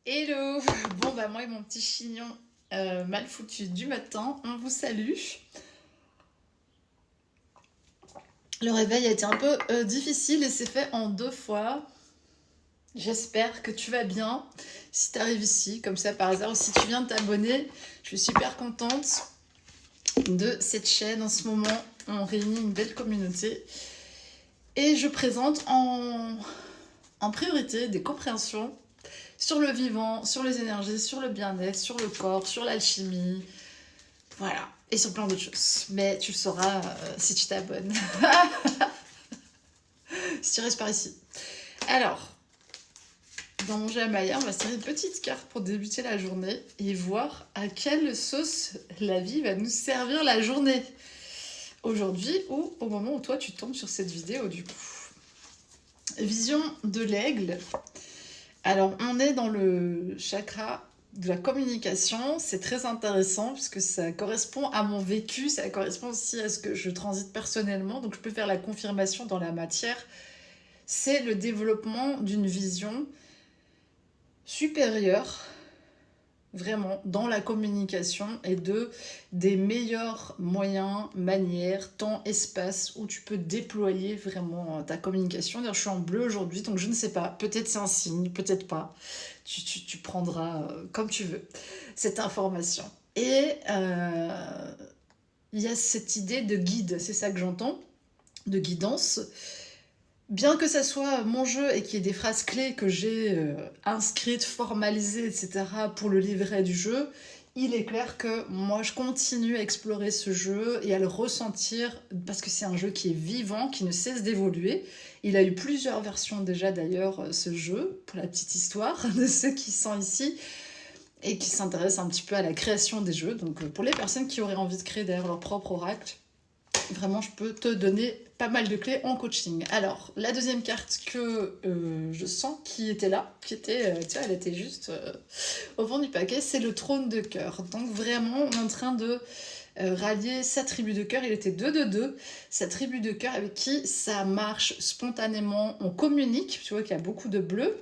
Hello! Bon bah moi et mon petit chignon mal foutu du matin, on vous salue. Le réveil a été un peu difficile et c'est fait en 2 fois. J'espère que tu vas bien. Si tu arrives ici, comme ça par hasard, ou si tu viens de t'abonner, je suis super contente de cette chaîne. En ce moment, on réunit une belle communauté. Et je présente en priorité des compréhensions sur le vivant, sur les énergies, sur le bien-être, sur le corps, sur l'alchimie, voilà, et sur plein d'autres choses. Mais tu le sauras si tu t'abonnes, si tu restes par ici. Alors, dans mon Jamaya, on va se tirer une petite carte pour débuter la journée et voir à quelle sauce la vie va nous servir la journée. Aujourd'hui ou au moment où toi tu tombes sur cette vidéo du coup. Vision de l'aigle. Alors, on est dans le chakra de la communication. C'est très intéressant puisque ça correspond à mon vécu, ça correspond aussi à ce que je transite personnellement. Donc, je peux faire la confirmation dans la matière. C'est le développement d'une vision supérieure, vraiment, dans la communication et des meilleurs moyens, manières, temps, espace où tu peux déployer vraiment ta communication. D'ailleurs, je suis en bleu aujourd'hui, donc je ne sais pas. Peut-être c'est un signe, peut-être pas. Tu prendras comme tu veux cette information. Et il y a cette idée de guide, c'est ça que j'entends, de guidance. Bien que ça soit mon jeu et qu'il y ait des phrases clés que j'ai inscrites, formalisées, etc. pour le livret du jeu, il est clair que moi je continue à explorer ce jeu et à le ressentir parce que c'est un jeu qui est vivant, qui ne cesse d'évoluer. Il a eu plusieurs versions déjà d'ailleurs ce jeu, pour la petite histoire de ceux qui sont ici et qui s'intéressent un petit peu à la création des jeux. Donc pour les personnes qui auraient envie de créer d'ailleurs leur propre oracle, vraiment, je peux te donner pas mal de clés en coaching. Alors, la deuxième carte que je sens qui était là, qui était, tiens, elle était juste au fond du paquet, c'est le trône de cœur. Donc vraiment, on est en train de rallier sa tribu de cœur. Il était 2 de 2. Sa tribu de cœur avec qui ça marche spontanément. On communique, tu vois qu'il y a beaucoup de bleu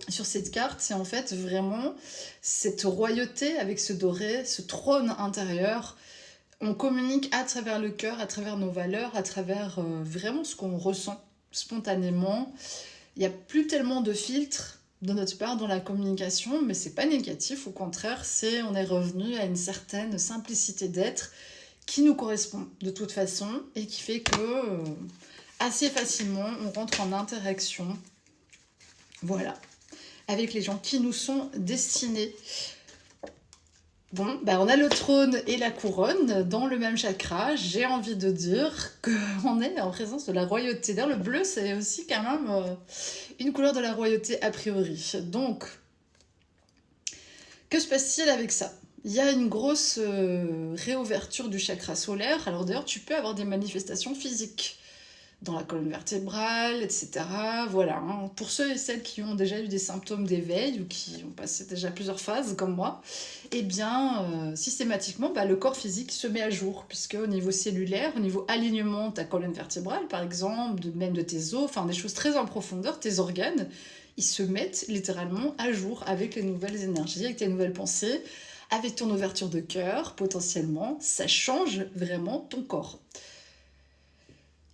sur cette carte. C'est en fait vraiment cette royauté avec ce doré, ce trône intérieur. On communique à travers le cœur, à travers nos valeurs, à travers vraiment ce qu'on ressent spontanément. Il n'y a plus tellement de filtres de notre part dans la communication, mais c'est pas négatif, au contraire, on est revenu à une certaine simplicité d'être qui nous correspond de toute façon et qui fait que assez facilement on rentre en interaction, voilà, avec les gens qui nous sont destinés. Bon, bah on a le trône et la couronne dans le même chakra. J'ai envie de dire qu'on est en présence de la royauté. D'ailleurs, le bleu, c'est aussi quand même une couleur de la royauté a priori. Donc, que se passe-t-il avec ça? Il y a une grosse réouverture du chakra solaire. Alors d'ailleurs, tu peux avoir des manifestations physiques dans la colonne vertébrale, etc. Voilà, hein. Pour ceux et celles qui ont déjà eu des symptômes d'éveil ou qui ont passé déjà plusieurs phases comme moi, eh bien, systématiquement, le corps physique se met à jour, puisque au niveau cellulaire, au niveau alignement de ta colonne vertébrale, par exemple, même de tes os, enfin des choses très en profondeur, tes organes, ils se mettent littéralement à jour avec les nouvelles énergies, avec tes nouvelles pensées, avec ton ouverture de cœur, potentiellement, ça change vraiment ton corps.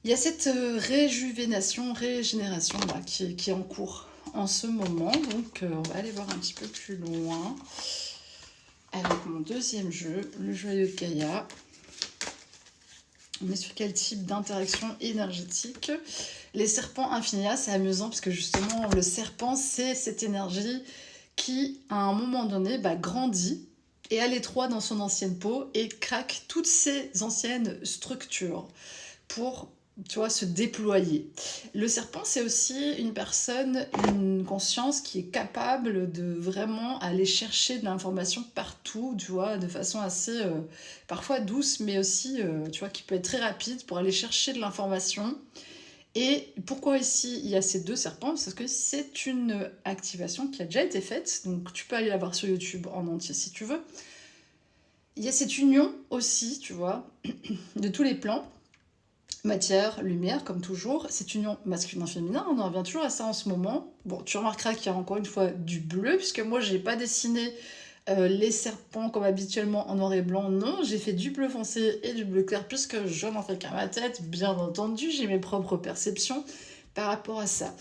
Il y a cette régénération là, qui est en cours en ce moment. Donc, on va aller voir un petit peu plus loin avec mon deuxième jeu, le joyeux de Gaïa. On est sur quel type d'interaction énergétique? Les serpents infinia, c'est amusant parce que justement, le serpent, c'est cette énergie qui, à un moment donné, grandit et à l'étroit dans son ancienne peau et craque toutes ses anciennes structures pour, tu vois, se déployer. Le serpent, c'est aussi une personne, une conscience qui est capable de vraiment aller chercher de l'information partout, tu vois, de façon assez, parfois douce, mais aussi, tu vois, qui peut être très rapide pour aller chercher de l'information. Et pourquoi ici il y a ces 2 serpents? Parce que c'est une activation qui a déjà été faite, donc tu peux aller la voir sur YouTube en entier si tu veux. Il y a cette union aussi, tu vois, de tous les plans. Matière, lumière, comme toujours. C'est union masculin-féminin, on en revient toujours à ça en ce moment. Bon, tu remarqueras qu'il y a encore une fois du bleu, puisque moi, j'ai pas dessiné les serpents comme habituellement en noir et blanc, non. J'ai fait du bleu foncé et du bleu clair, puisque je n'en fais qu'à ma tête, bien entendu. J'ai mes propres perceptions par rapport à ça.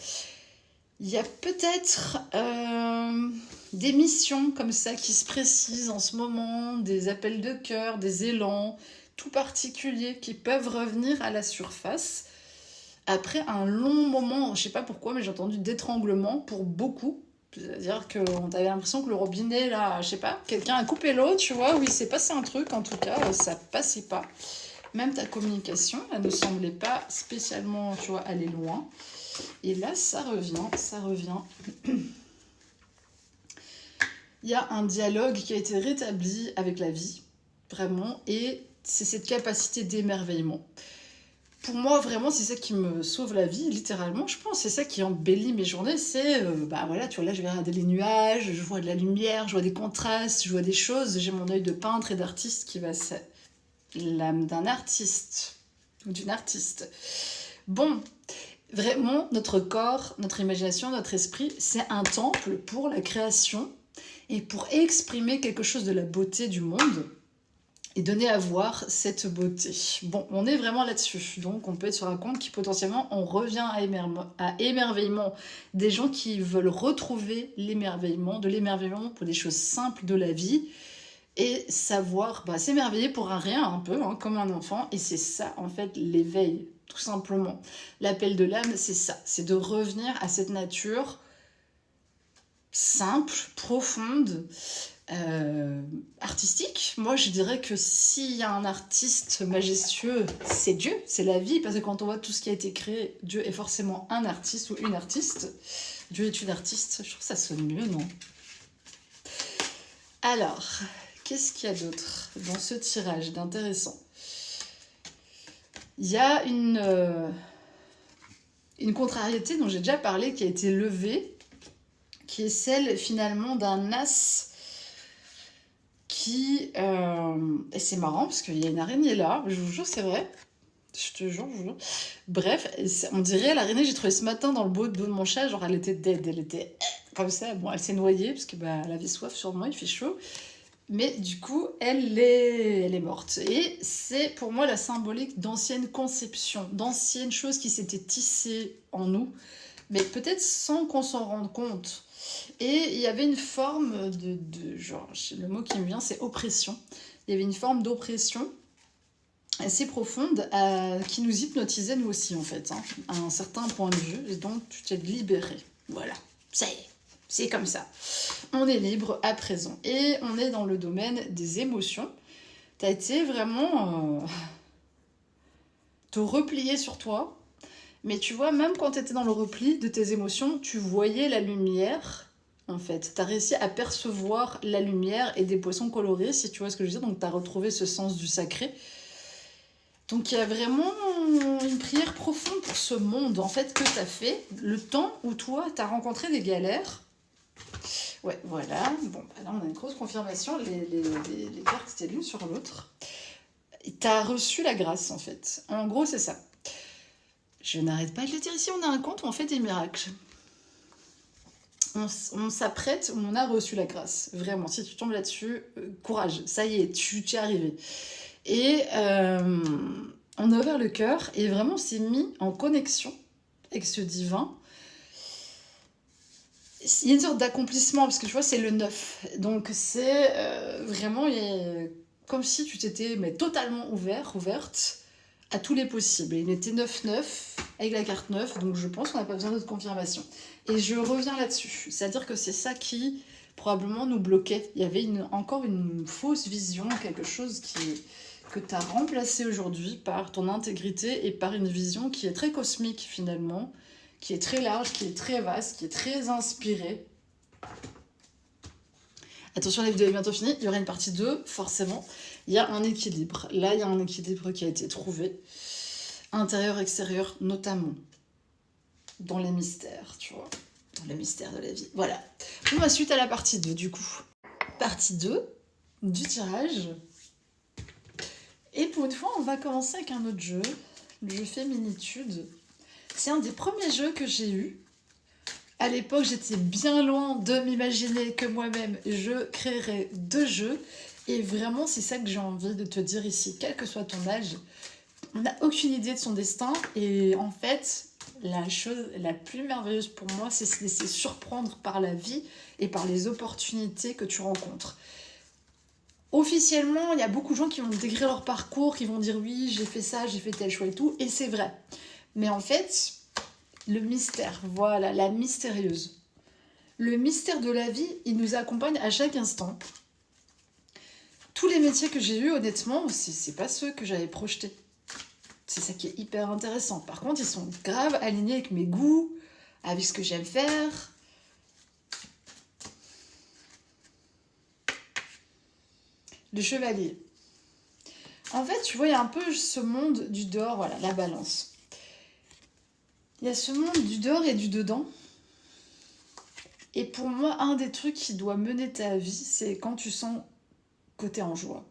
Il y a peut-être des missions comme ça qui se précisent en ce moment, des appels de cœur, des élans tout particuliers qui peuvent revenir à la surface après un long moment, je sais pas pourquoi, mais j'ai entendu d'étranglement pour beaucoup. C'est-à-dire qu'on avait l'impression que le robinet, là, je sais pas, quelqu'un a coupé l'eau, tu vois, oui, c'est passé un truc, en tout cas, ça passait pas. Même ta communication, elle ne semblait pas spécialement, tu vois, aller loin. Et là, ça revient, ça revient. Il y a un dialogue qui a été rétabli avec la vie, vraiment, et c'est cette capacité d'émerveillement. Pour moi, vraiment, c'est ça qui me sauve la vie, littéralement. Je pense c'est ça qui embellit mes journées. C'est, bah voilà, tu vois, là, je vais regarder les nuages, je vois de la lumière, je vois des contrastes, je vois des choses. J'ai mon œil de peintre et d'artiste qui va... L'âme d'un artiste, ou d'une artiste. Bon, vraiment, notre corps, notre imagination, notre esprit, c'est un temple pour la création et pour exprimer quelque chose de la beauté du monde et donner à voir cette beauté. Bon, on est vraiment là-dessus, donc on peut être sur un compte qui potentiellement, on revient à émerveillement, des gens qui veulent retrouver l'émerveillement, de l'émerveillement pour des choses simples de la vie, et savoir s'émerveiller pour un rien un peu, hein, comme un enfant, et c'est ça en fait l'éveil, tout simplement. L'appel de l'âme, c'est ça, c'est de revenir à cette nature simple, profonde, artistique. Moi je dirais que s'il y a un artiste majestueux, c'est Dieu, c'est la vie, parce que quand on voit tout ce qui a été créé, Dieu est forcément un artiste ou une artiste. Dieu est une artiste, je trouve que ça sonne mieux, non? Alors, qu'est-ce qu'il y a d'autre dans ce tirage d'intéressant? Il y a une contrariété dont j'ai déjà parlé qui a été levée, qui est celle finalement d'un as qui... et c'est marrant parce qu'il y a une araignée là, je vous jure c'est vrai, je te jure, je vous jure. Bref, on dirait l'araignée que j'ai trouvée ce matin dans le dos de mon chat, genre elle était dead, elle était comme ça, bon elle s'est noyée parce que elle avait soif sûrement, il fait chaud. Mais du coup, elle est morte. Et c'est pour moi la symbolique d'anciennes conceptions, d'anciennes choses qui s'étaient tissées en nous, mais peut-être sans qu'on s'en rende compte. Et il y avait une forme genre, le mot qui me vient, c'est oppression. Il y avait une forme d'oppression assez profonde qui nous hypnotisait nous aussi, en fait, hein, à un certain point de vue. Et donc, tu t'es libéré. Voilà, ça y est. C'est comme ça. On est libre à présent. Et on est dans le domaine des émotions. Tu as été vraiment te replier sur toi. Mais tu vois, même quand tu étais dans le repli de tes émotions, tu voyais la lumière, en fait. Tu as réussi à percevoir la lumière et des poissons colorés, si tu vois ce que je veux dire. Donc tu as retrouvé ce sens du sacré. Donc il y a vraiment une prière profonde pour ce monde, en fait, que tu as fait. Le temps où toi, tu as rencontré des galères. Ouais, voilà. Bon, là, on a une grosse confirmation. Les cartes étaient l'une sur l'autre. T'as reçu la grâce, en fait. En gros, c'est ça. Je n'arrête pas de le dire ici. On a un compte où on fait des miracles. On s'apprête, on a reçu la grâce. Vraiment, si tu tombes là-dessus, courage. Ça y est, tu es arrivé. Et on a ouvert le cœur et vraiment, on s'est mis en connexion avec ce divin. Il y a une sorte d'accomplissement, parce que tu vois, c'est le 9. Donc, c'est vraiment comme si tu t'étais totalement ouverte à tous les possibles. Et il était 9-9 avec la carte 9, donc je pense qu'on n'a pas besoin d'autre confirmation. Et je reviens là-dessus. C'est-à-dire que c'est ça qui, probablement, nous bloquait. Il y avait encore une fausse vision, quelque chose que tu as remplacé aujourd'hui par ton intégrité et par une vision qui est très cosmique, finalement, qui est très large, qui est très vaste, qui est très inspiré. Attention, la vidéo est bientôt finie, il y aura une partie 2, forcément. Il y a un équilibre. Là, il y a un équilibre qui a été trouvé. Intérieur, extérieur, notamment. Dans les mystères, tu vois. Dans les mystères de la vie. Voilà. On va suite à la partie 2, du coup. Partie 2 du tirage. Et pour une fois, on va commencer avec un autre jeu. le jeu Féminitude. C'est un des premiers jeux que j'ai eu. À l'époque, j'étais bien loin de m'imaginer que moi-même, je créerais 2 jeux. Et vraiment, c'est ça que j'ai envie de te dire ici, quel que soit ton âge. On n'a aucune idée de son destin. Et en fait, la chose la plus merveilleuse pour moi, c'est se laisser surprendre par la vie et par les opportunités que tu rencontres. Officiellement, il y a beaucoup de gens qui vont décrire leur parcours, qui vont dire oui, j'ai fait ça, j'ai fait tel choix et tout, et c'est vrai. Mais en fait, le mystère, voilà, la mystérieuse. Le mystère de la vie, il nous accompagne à chaque instant. Tous les métiers que j'ai eus, honnêtement, c'est pas ceux que j'avais projetés. C'est ça qui est hyper intéressant. Par contre, ils sont grave alignés avec mes goûts, avec ce que j'aime faire. Le chevalier. En fait, tu vois, il y a un peu ce monde du dehors, voilà, la balance. Il y a ce monde du dehors et du dedans. Et pour moi, un des trucs qui doit mener ta vie, c'est quand tu sens que t'es en joie.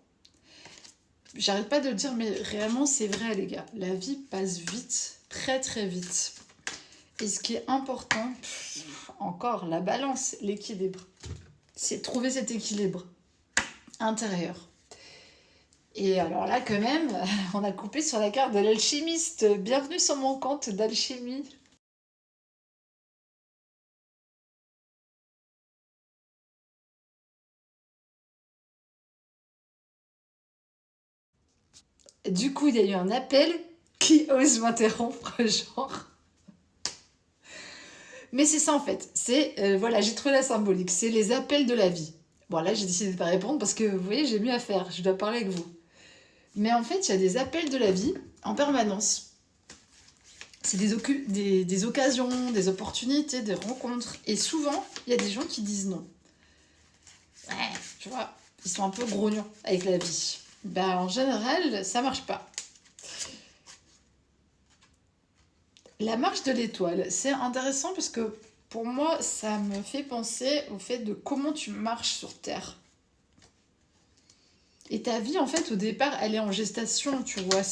J'arrête pas de le dire, mais réellement, c'est vrai, les gars. La vie passe vite, très très vite. Et ce qui est important, encore, la balance, l'équilibre. C'est trouver cet équilibre intérieur. Et alors là, quand même, on a coupé sur la carte de l'alchimiste. Bienvenue sur mon compte d'alchimie. Du coup, il y a eu un appel qui ose m'interrompre, genre. Mais c'est ça en fait. C'est, voilà, j'ai trouvé la symbolique. C'est les appels de la vie. Bon, là, j'ai décidé de ne pas répondre parce que, vous voyez, j'ai mieux à faire. Je dois parler avec vous. Mais en fait, il y a des appels de la vie en permanence. C'est des occasions, des opportunités, des rencontres. Et souvent, il y a des gens qui disent non. Ouais, tu vois, ils sont un peu grognons avec la vie. Ben, en général, ça marche pas. La marche de l'étoile, c'est intéressant parce que pour moi, ça me fait penser au fait de comment tu marches sur Terre. Et ta vie, en fait, au départ, elle est en gestation, tu vois.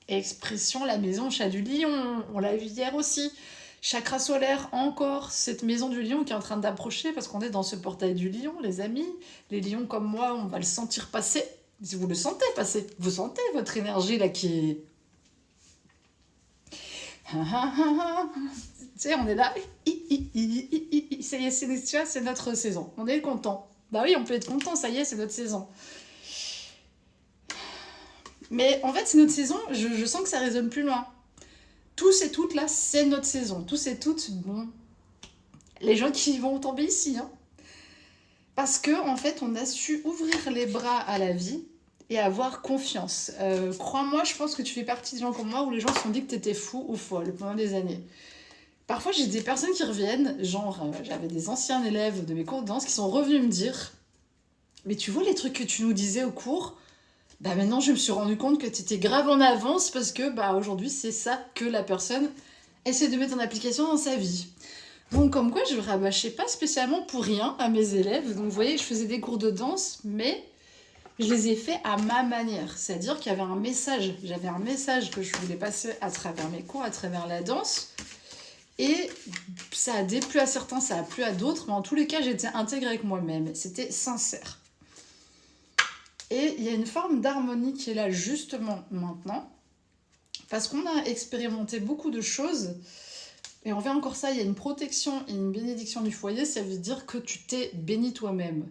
Expression, la maison chat du lion, on l'a vu hier aussi. Chakra solaire, encore, cette maison du lion qui est en train d'approcher parce qu'on est dans ce portail du lion, les amis. Les lions comme moi, on va le sentir passer. Si vous le sentez passer, vous sentez votre énergie là qui est... Tu sais, on est là. Ça y est, c'est notre saison. On est content. Bah oui, on peut être content, ça y est, c'est notre saison. Mais en fait, c'est notre saison, je sens que ça résonne plus loin. Tous et toutes là, c'est notre saison. Tous et toutes, bon, les gens qui vont tomber ici, hein. Parce que, en fait, on a su ouvrir les bras à la vie et avoir confiance. Crois-moi, je pense que tu fais partie des gens comme moi où les gens se sont dit que t'étais fou ou folle pendant des années. Parfois, j'ai des personnes qui reviennent, genre, j'avais des anciens élèves de mes cours de danse qui sont revenus me dire « Mais tu vois les trucs que tu nous disais au cours, bah maintenant je me suis rendu compte que t'étais grave en avance parce que bah aujourd'hui c'est ça que la personne essaie de mettre en application dans sa vie. » Donc comme quoi je ne rabâchais pas spécialement pour rien à mes élèves. Donc vous voyez, je faisais des cours de danse, mais je les ai faits à ma manière. C'est-à-dire qu'il y avait un message. J'avais un message que je voulais passer à travers mes cours, à travers la danse. Et ça a déplu à certains, ça a plu à d'autres. Mais en tous les cas, j'étais intégrée avec moi-même. C'était sincère. Et il y a une forme d'harmonie qui est là justement maintenant. Parce qu'on a expérimenté beaucoup de choses. Et on fait encore ça, il y a une protection et une bénédiction du foyer. Ça veut dire que tu t'es béni toi-même.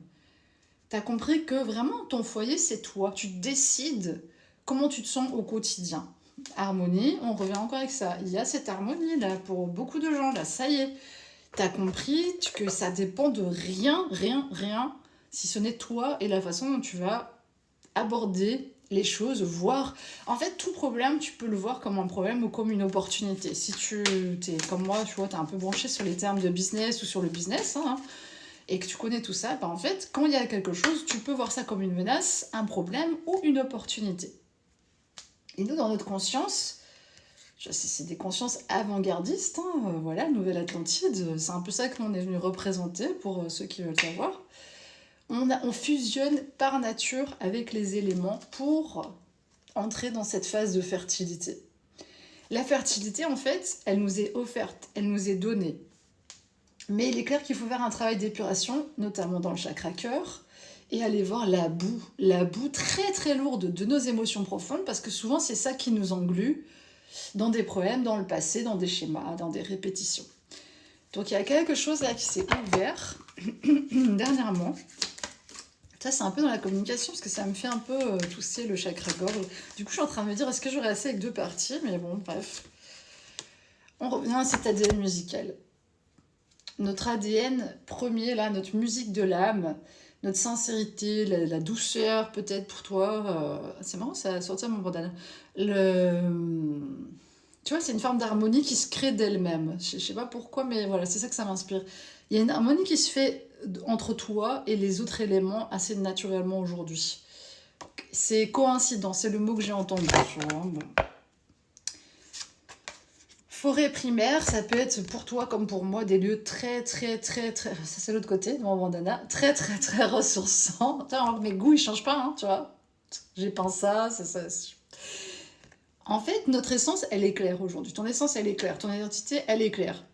T'as compris que vraiment ton foyer c'est toi, tu décides comment tu te sens au quotidien. Harmonie, on revient encore avec ça. Il y a cette harmonie là pour beaucoup de gens là, ça y est. T'as compris que ça dépend de rien, si ce n'est toi et la façon dont tu vas aborder les choses, voir... En fait, tout problème, tu peux le voir comme un problème ou comme une opportunité. Si tu es comme moi, tu vois, t'es un peu branché sur les termes de business ou sur le business, hein, et que tu connais tout ça, bah en fait, quand il y a quelque chose, tu peux voir ça comme une menace, un problème ou une opportunité. Et nous, dans notre conscience, c'est des consciences avant-gardistes, hein, voilà, Nouvelle-Atlantide, c'est un peu ça que l'on est venu représenter pour ceux qui veulent savoir. On fusionne par nature avec les éléments pour entrer dans cette phase de fertilité. La fertilité, en fait, elle nous est offerte, elle nous est donnée. Mais il est clair qu'il faut faire un travail d'épuration, notamment dans le chakra cœur, et aller voir la boue très très lourde de nos émotions profondes, parce que souvent c'est ça qui nous englue dans des problèmes, dans le passé, dans des schémas, dans des répétitions. Donc il y a quelque chose là qui s'est ouvert dernièrement. Ça, c'est un peu dans la communication, parce que ça me fait un peu tousser le chakra-gorge. Du coup, je suis en train de me dire, est-ce que j'aurais assez avec 2 parties? Mais bon, bref. On revient à cet ADN musical. Notre ADN premier, là, notre musique de l'âme, notre sincérité, la douceur, peut-être pour toi. C'est marrant, ça a sorti à mon bandana. Tu vois, c'est une forme d'harmonie qui se crée d'elle-même. Je sais pas pourquoi, mais voilà, c'est ça que ça m'inspire. Il y a une harmonie qui se fait entre toi et les autres éléments assez naturellement aujourd'hui. C'est coïncident, c'est le mot que j'ai entendu. Bon. Forêt primaire, ça peut être pour toi comme pour moi des lieux très, ça c'est l'autre côté de mon bandana, très ressourçants. Mes goûts, ils changent pas, hein, tu vois. J'ai pensé ça. En fait, notre essence, elle est claire aujourd'hui. Ton essence, elle est claire. Ton identité, elle est claire.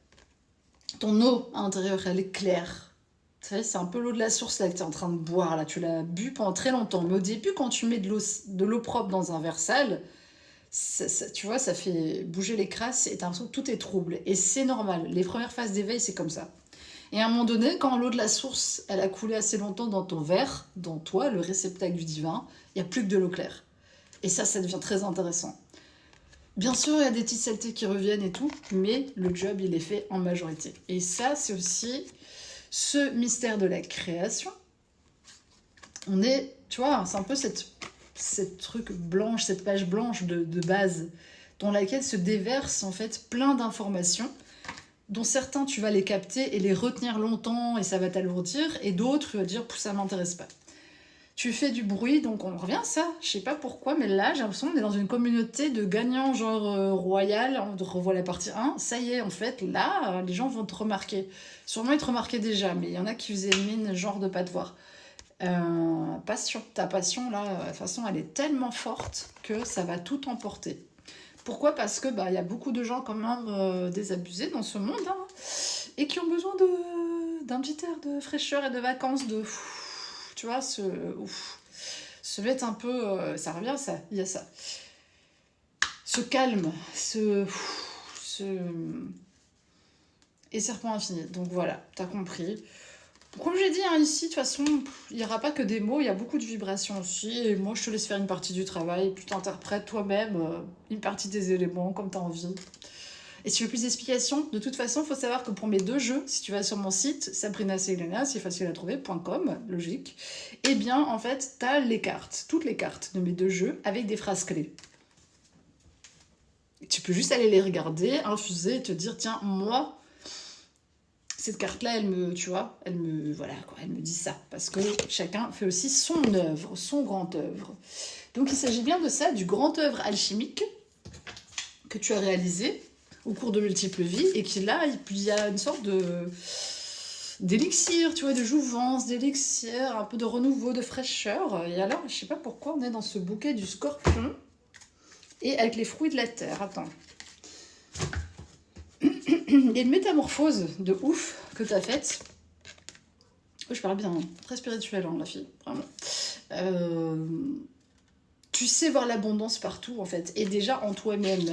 Ton eau intérieure, elle est claire. Tu sais, c'est un peu l'eau de la source là que tu es en train de boire. Là, tu l'as bu pendant très longtemps. Mais au début, quand tu mets de l'eau propre dans un verre sale, tu vois, ça fait bouger les crasses et t'as l'impression que tout est trouble. Et c'est normal. Les premières phases d'éveil, c'est comme ça. Et à un moment donné, quand l'eau de la source, elle a coulé assez longtemps dans ton verre, dans toi, le réceptacle du divin, il n'y a plus que de l'eau claire. Et ça devient très intéressant. Bien sûr, il y a des petites saletés qui reviennent et tout, mais le job, il est fait en majorité. Et ça, c'est aussi ce mystère de la création. On est, tu vois, c'est un peu cette truc blanche, cette page blanche de base, dans laquelle se déversent en fait plein d'informations, dont certains, tu vas les capter et les retenir longtemps et ça va t'alourdir, et d'autres, tu vas dire, ça m'intéresse pas. Tu fais du bruit, donc on revient à ça. Je sais pas pourquoi, mais là, j'ai l'impression qu'on est dans une communauté de gagnants, genre royal. On revoit la partie 1. Ça y est, en fait, là, les gens vont te remarquer. Sûrement, ils te remarquaient déjà, mais il y en a qui faisaient mine, genre de pas te voir. Passion. Ta passion, là, de toute façon, elle est tellement forte que ça va tout emporter. Pourquoi? Parce que y a beaucoup de gens quand même désabusés dans ce monde, hein, et qui ont besoin d'un petit air de fraîcheur et de vacances, tu vois, se mettre un peu... ça revient, ça, il y a ça. Ce calme, et serpent infini. Donc voilà, t'as compris. Comme j'ai dit, hein, ici, de toute façon, il n'y aura pas que des mots, il y a beaucoup de vibrations aussi. Et moi, je te laisse faire une partie du travail, puis t'interprètes toi-même une partie des éléments, comme t'as envie. Et si tu veux plus d'explications, de toute façon, il faut savoir que pour mes 2 jeux, si tu vas sur mon site, sabrinaselena, c'est facile à trouver.com, logique, eh bien, en fait, tu as les cartes, toutes les cartes de mes 2 jeux, avec des phrases clés. Et tu peux juste aller les regarder, infuser, et te dire, tiens, moi, cette carte-là, elle me dit ça. Parce que chacun fait aussi son œuvre, son grand œuvre. Donc, il s'agit bien de ça, du grand œuvre alchimique que tu as réalisé au cours de multiples vies, et qui là, il y a une sorte d'élixir, tu vois, de jouvence, d'élixir, un peu de renouveau, de fraîcheur. Et alors, je sais pas pourquoi on est dans ce bouquet du scorpion, et avec les fruits de la terre. Attends. Il y a une métamorphose de ouf que tu as faite. Oh, je parle bien, hein. Très spirituelle, hein, la fille, vraiment. Tu sais voir l'abondance partout, en fait. Et déjà, en toi-même,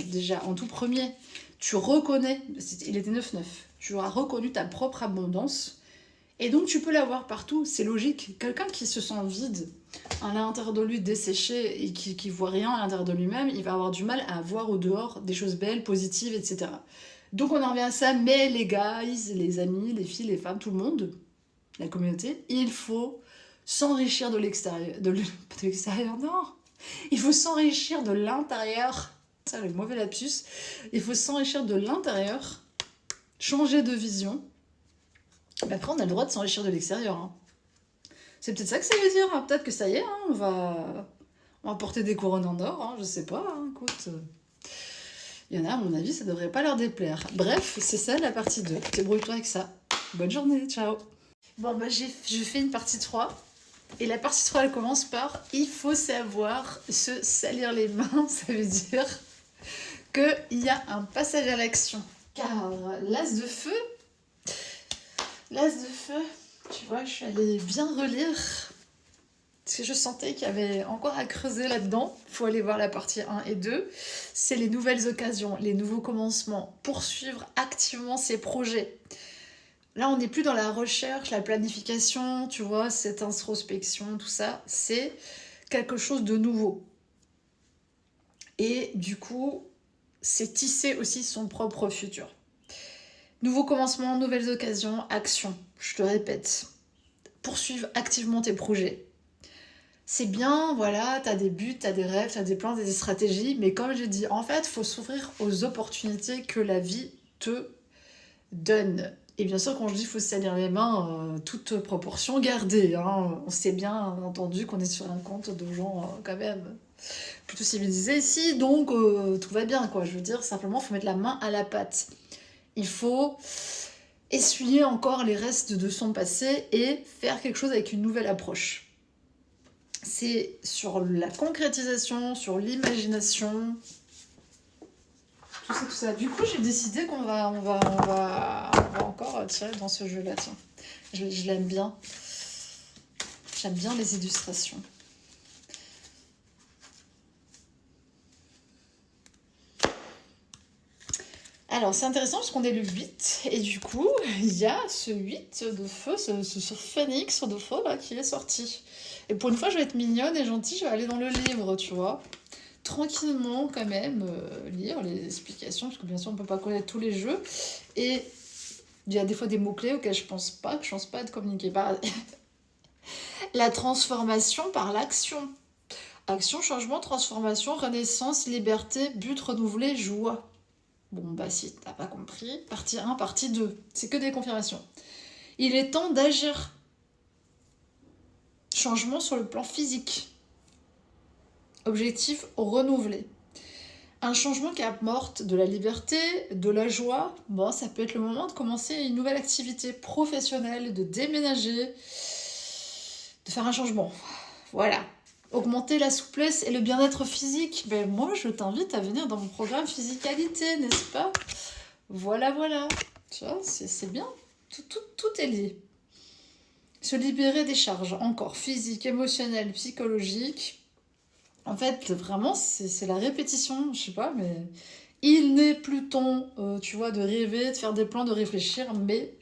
déjà, en tout premier, tu reconnais, il était 9-9, tu as reconnu ta propre abondance, et donc tu peux la voir partout, c'est logique. Quelqu'un qui se sent vide, à l'intérieur de lui, desséché, et qui voit rien à l'intérieur de lui-même, il va avoir du mal à voir au dehors des choses belles, positives, etc. Donc on en revient à ça, mais les guys, les amis, les filles, les femmes, tout le monde, la communauté, il faut s'enrichir de l'extérieur. De l'extérieur, non. Il faut s'enrichir de l'intérieur. Ça, le mauvais lapsus. Il faut s'enrichir de l'intérieur, changer de vision. Mais après, on a le droit de s'enrichir de l'extérieur. Hein. C'est peut-être ça que ça veut dire. Hein. Peut-être que ça y est, hein, on va porter des couronnes en or. Hein, je sais pas. Hein, écoute. Il y en a, à mon avis, ça devrait pas leur déplaire. Bref, c'est ça la partie 2. Débrouille-toi avec ça. Bonne journée, ciao. Bon, je fais une partie 3. Et la partie 3, elle commence par « Il faut savoir se salir les mains ». Ça veut dire qu'il y a un passage à l'action. Car l'as de feu, tu vois, je suis allée bien relire. Parce que je sentais qu'il y avait encore à creuser là-dedans. Il faut aller voir la partie 1 et 2. C'est les nouvelles occasions, les nouveaux commencements. Poursuivre activement ses projets. Là, on n'est plus dans la recherche, la planification, tu vois, cette introspection, tout ça. C'est quelque chose de nouveau. Et du coup, c'est tisser aussi son propre futur. Nouveau commencement, nouvelles occasions, action. Je te répète. Poursuivre activement tes projets. C'est bien, voilà, t'as des buts, t'as des rêves, t'as des plans, t'as des stratégies, mais comme j'ai dit, en fait, il faut s'ouvrir aux opportunités que la vie te donne. Et bien sûr, quand je dis faut se salir les mains, toute proportion gardée. Hein. On sait bien entendu qu'on est sur un compte de gens quand même plutôt civilisés ici, donc tout va bien, quoi. Je veux dire, simplement, il faut mettre la main à la pâte. Il faut essuyer encore les restes de son passé et faire quelque chose avec une nouvelle approche. C'est sur la concrétisation, sur l'imagination, tout ça. Du coup, j'ai décidé qu'on va encore tirer dans ce jeu-là. Tiens, je l'aime bien. J'aime bien les illustrations. Alors, c'est intéressant parce qu'on est le 8, et du coup, il y a ce 8 de feu, ce phénix de feu là, qui est sorti. Et pour une fois, je vais être mignonne et gentille, je vais aller dans le livre, tu vois. Tranquillement, quand même, lire les explications, parce que bien sûr, on ne peut pas connaître tous les jeux. Et il y a des fois des mots-clés auxquels je pense pas de communiquer. La transformation par l'action. Action, changement, transformation, renaissance, liberté, but renouvelé, joie. Bon, bah si t'as pas compris, partie 1, partie 2, c'est que des confirmations. Il est temps d'agir. Changement sur le plan physique. Objectif renouvelé. Un changement qui apporte de la liberté, de la joie. Bon, ça peut être le moment de commencer une nouvelle activité professionnelle, de déménager, de faire un changement. Voilà. Augmenter la souplesse et le bien-être physique. Ben moi, je t'invite à venir dans mon programme Physicalité, n'est-ce pas? Voilà. Tu vois, c'est bien. Tout est lié. Se libérer des charges, encore physiques, émotionnelles, psychologiques. En fait, vraiment, c'est la répétition, je sais pas, mais il n'est plus temps, tu vois, de rêver, de faire des plans, de réfléchir, mais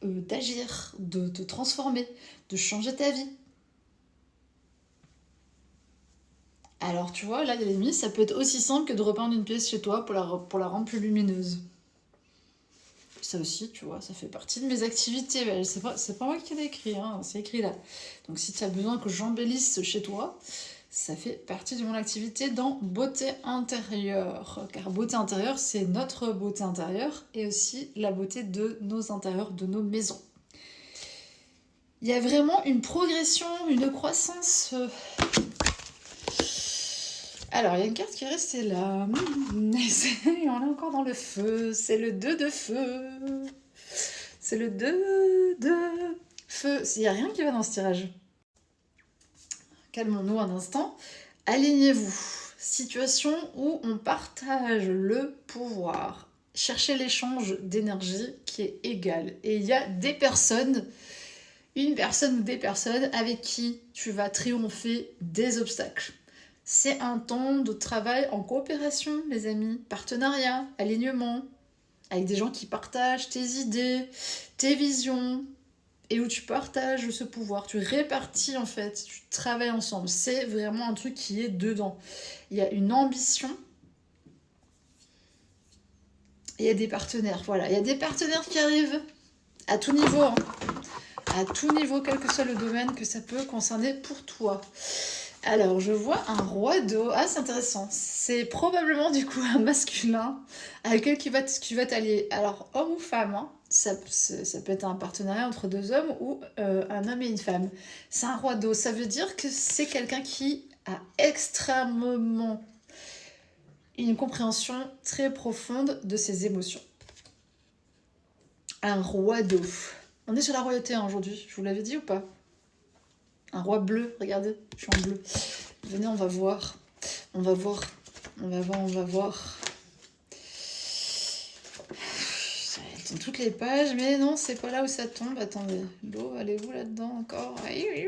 d'agir, de te transformer, de changer ta vie. Alors, tu vois, là, il y a des limites, ça peut être aussi simple que de repeindre une pièce chez toi pour la rendre plus lumineuse. Ça aussi, tu vois, ça fait partie de mes activités. C'est pas moi qui l'ai écrit, hein, c'est écrit là. Donc, si tu as besoin que j'embellisse chez toi, ça fait partie de mon activité dans beauté intérieure. Car beauté intérieure, c'est notre beauté intérieure et aussi la beauté de nos intérieurs, de nos maisons. Il y a vraiment une progression, une croissance. Alors, il y a une carte qui est restée là. On est encore dans le feu. C'est le 2 de feu. C'est le 2 de feu. Il n'y a rien qui va dans ce tirage. Calmons-nous un instant. Alignez-vous. Situation où on partage le pouvoir. Cherchez l'échange d'énergie qui est égal. Et il y a des personnes, une personne ou des personnes avec qui tu vas triompher des obstacles. C'est un temps de travail en coopération, les amis. Partenariat, alignement, avec des gens qui partagent tes idées, tes visions, et où tu partages ce pouvoir. Tu répartis, en fait, tu travailles ensemble. C'est vraiment un truc qui est dedans. Il y a une ambition. Et il y a des partenaires, voilà. Il y a des partenaires qui arrivent à tout niveau. Hein. À tout niveau, quel que soit le domaine que ça peut concerner pour toi. Alors, je vois un roi d'eau. Ah, c'est intéressant. C'est probablement, du coup, un masculin avec lequel tu vas t'allier. Alors, homme ou femme, hein, ça peut être un partenariat entre deux hommes ou un homme et une femme. C'est un roi d'eau. Ça veut dire que c'est quelqu'un qui a extrêmement une compréhension très profonde de ses émotions. Un roi d'eau. On est sur la royauté hein, aujourd'hui. Je vous l'avais dit ou pas? Un roi bleu, regardez, je suis en bleu. Venez, on va voir. On va voir. On va voir, on va voir. Elle tombe toutes les pages, mais non, c'est pas là où ça tombe. Attendez, l'eau, elle est où là-dedans encore? Elle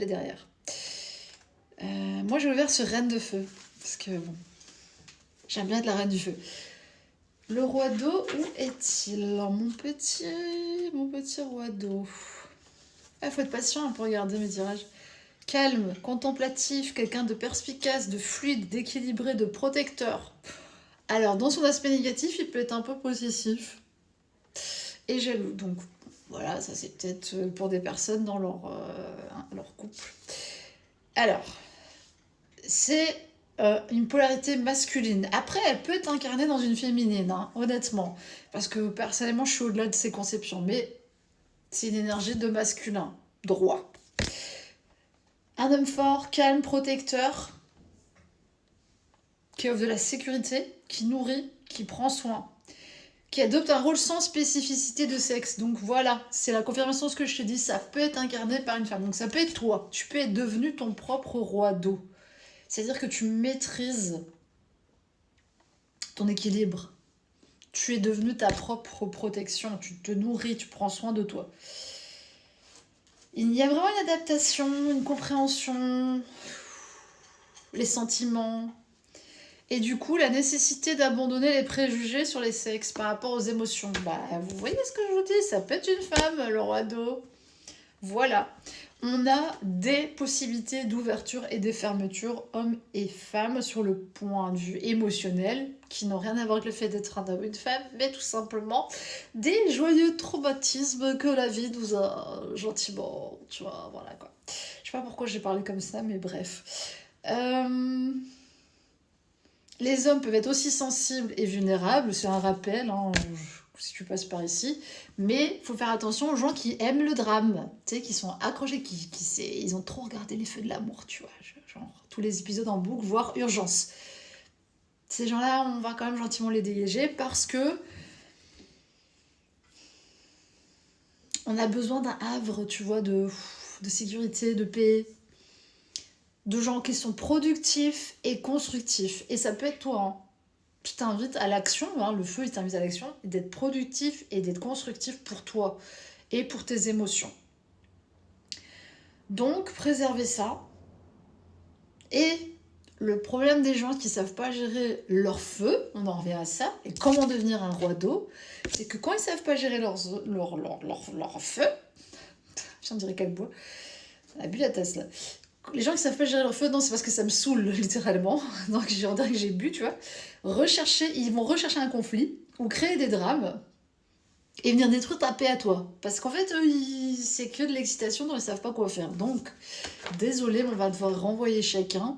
est derrière. Moi, j'ai ouvert sur Reine de Feu. Parce que, bon, j'aime bien être la Reine du Feu. Le roi d'eau, où est-il? Alors, mon petit roi d'eau. Il faut être patient pour regarder mes tirages. Calme, contemplatif, quelqu'un de perspicace, de fluide, d'équilibré, de protecteur. Alors, dans son aspect négatif, il peut être un peu possessif et jaloux. Donc, voilà, ça c'est peut-être pour des personnes dans leur couple. Alors, c'est une polarité masculine. Après, elle peut être incarnée dans une féminine, hein, honnêtement. Parce que personnellement, je suis au-delà de ces conceptions. Mais c'est une énergie de masculin, droit. Un homme fort, calme, protecteur, qui offre de la sécurité, qui nourrit, qui prend soin, qui adopte un rôle sans spécificité de sexe. Donc voilà, c'est la confirmation de ce que je te dis, ça peut être incarné par une femme. Donc ça peut être toi, tu peux être devenu ton propre roi d'eau. C'est-à-dire que tu maîtrises ton équilibre. Tu es devenu ta propre protection, tu te nourris, tu prends soin de toi. Il y a vraiment une adaptation, une compréhension, les sentiments, et du coup la nécessité d'abandonner les préjugés sur les sexes par rapport aux émotions. Bah, vous voyez ce que je vous dis, ça peut être une femme, le roi d'eau. Voilà. On a des possibilités d'ouverture et de fermeture, hommes et femmes, sur le point de vue émotionnel, qui n'ont rien à voir avec le fait d'être un homme ou une femme, mais tout simplement des joyeux traumatismes que la vie nous a gentiment, tu vois, voilà quoi. Je sais pas pourquoi j'ai parlé comme ça, mais bref. Les hommes peuvent être aussi sensibles et vulnérables, c'est un rappel, hein, si tu passes par ici, mais il faut faire attention aux gens qui aiment le drame, tu sais, qui sont accrochés, ils ont trop regardé les feux de l'amour, tu vois, genre tous les épisodes en boucle, voire Urgence. Ces gens-là, on va quand même gentiment les dégager parce que on a besoin d'un havre, tu vois, de sécurité, de paix, de gens qui sont productifs et constructifs. Et ça peut être toi, hein. Je t'invite à l'action, hein, le feu il t'invite à l'action, d'être productif et d'être constructif pour toi et pour tes émotions. Donc, préservez ça. Et le problème des gens qui ne savent pas gérer leur feu, on en revient à ça, et comment devenir un roi d'eau, c'est que quand ils ne savent pas gérer leur feu, j'en dirais quel bois, on a bu la tasse là. Les gens qui savent pas gérer leur feu, non, c'est parce que ça me saoule, littéralement. Donc, on dirait que j'ai bu, tu vois. Ils vont rechercher un conflit ou créer des drames et venir détruire ta paix à toi. Parce qu'en fait, eux, c'est que de l'excitation dont ils savent pas quoi faire. Donc, désolé, mais on va devoir renvoyer chacun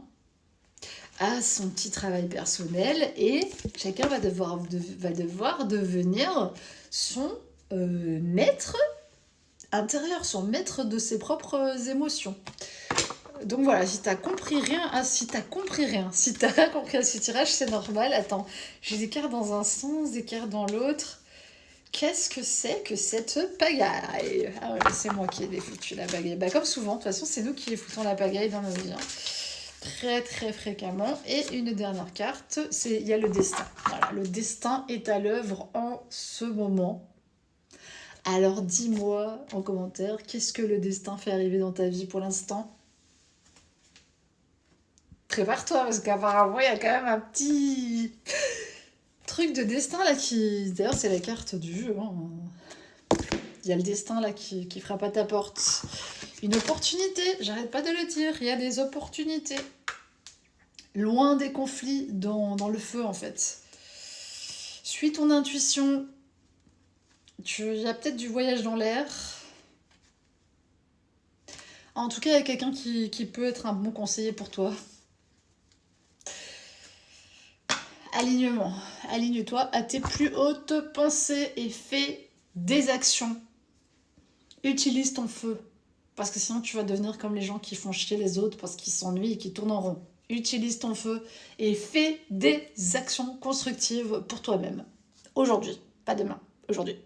à son petit travail personnel et chacun va devoir devenir son maître intérieur, son maître de ses propres émotions. Donc voilà, si t'as compris rien, si t'as rien compris à ce tirage, c'est normal. Attends, j'ai des cartes dans un sens, des cartes dans l'autre. Qu'est-ce que c'est que cette pagaille? Ah ouais, c'est moi qui ai foutu la pagaille. Bah comme souvent, de toute façon, c'est nous qui les foutons la pagaille dans nos vies. Hein. Très très fréquemment. Et une dernière carte, il y a le destin. Voilà, le destin est à l'œuvre en ce moment. Alors dis-moi en commentaire, qu'est-ce que le destin fait arriver dans ta vie pour l'instant? Prépare-toi, parce qu'apparemment, il y a quand même un petit truc de destin là qui... D'ailleurs, c'est la carte du jeu. Hein. Il y a le destin là qui frappe à ta porte. Une opportunité, j'arrête pas de le dire, il y a des opportunités. Loin des conflits dans le feu, en fait. Suis ton intuition. Il y a peut-être du voyage dans l'air. En tout cas, il y a quelqu'un qui peut être un bon conseiller pour toi. Alignement. Aligne-toi à tes plus hautes pensées et fais des actions. Utilise ton feu. Parce que sinon, tu vas devenir comme les gens qui font chier les autres parce qu'ils s'ennuient et qui tournent en rond. Utilise ton feu et fais des actions constructives pour toi-même. Aujourd'hui, pas demain. Aujourd'hui.